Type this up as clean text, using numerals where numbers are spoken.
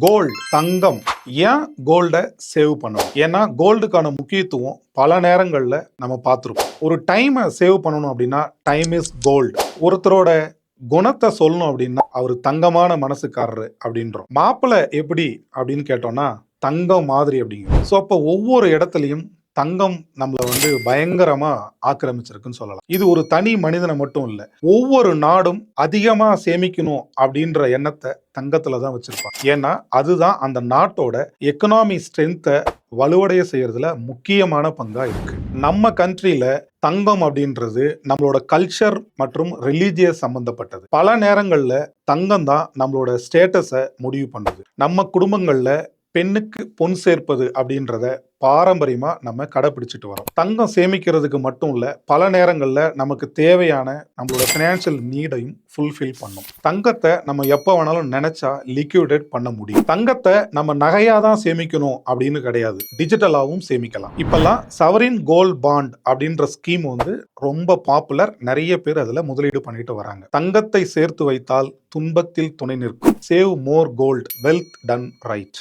Gold, தங்கம். ஏன் கோல்டை save பண்ணணும்? ஏன்னா கோல்டுக்கான முக்கியத்துவம் பல நேரங்களில் நம்ம பார்த்துருப்போம். ஒரு டைமை சேவ் பண்ணணும் அப்படின்னா டைம் இஸ் கோல்டு. ஒருத்தரோட குணத்தை சொல்லணும் அப்படின்னா அவர் தங்கமான மனசுக்காரரு அப்படின்றோம். மாப்பிள்ளை எப்படி அப்படின்னு கேட்டோம்னா தங்கம் மாதிரி அப்படிங்கிறோம். ஸோ அப்போ ஒவ்வொரு இடத்துலையும் தங்கம் நம்மளை பயங்கரமா ஆக்கிரமிச்சிருக்குன்னு சொல்லலாம். இது ஒரு தனி மனிதனை மட்டும் இல்ல, ஒவ்வொரு நாடும் அதிகமா சேமிக்கணும் அப்படின்ற எண்ணத்தை தங்கத்துல தான் வச்சிருப்பாங்க. ஏன்னா அதுதான் அந்த நாட்டோட எக்கனாமி ஸ்ட்ரென்த்தை வலுவடைய செய்யறதுல முக்கியமான பங்கா இருக்கு. நம்ம கண்ட்ரியில தங்கம் அப்படின்றது நம்மளோட கல்ச்சர் மற்றும் ரிலீஜியஸ் சம்பந்தப்பட்டது. பல நேரங்கள்ல தங்கம் தான் நம்மளோட ஸ்டேட்டஸை முடிவு பண்ணுது. நம்ம குடும்பங்கள்ல பெண்ணுக்கு பொன் சேர்ப்பது அப்படின்றத பாரம்பரியமா நம்ம கடைபிடிச்சிட்டு வரோம். தங்கம் சேமிக்கிறதுக்கு மட்டும் இல்ல, பல நேரங்கள்ல நமக்கு தேவையான நம்மளோட பினான்சியல் நீடையும் ஃபுல்ஃபில் பண்ணும். தங்கத்தை நம்ம எப்போ வேணாலும் நினைச்சா லிக்விடேட் பண்ண முடியும். தங்கத்தை நம்ம நகையா தான் சேமிக்கணும் அப்படின்னு கிடையாது, டிஜிட்டலாவும் சேமிக்கலாம். இப்பெல்லாம் சவரின் கோல்ட் பாண்ட் அப்படின்ற ஸ்கீம் ரொம்ப பாப்புலர். நிறைய பேர் அதுல முதலீடு பண்ணிட்டு வராங்க. தங்கத்தை சேர்த்து வைத்தால் துன்பத்தில் துணை நிற்கும். Save more gold, wealth done right.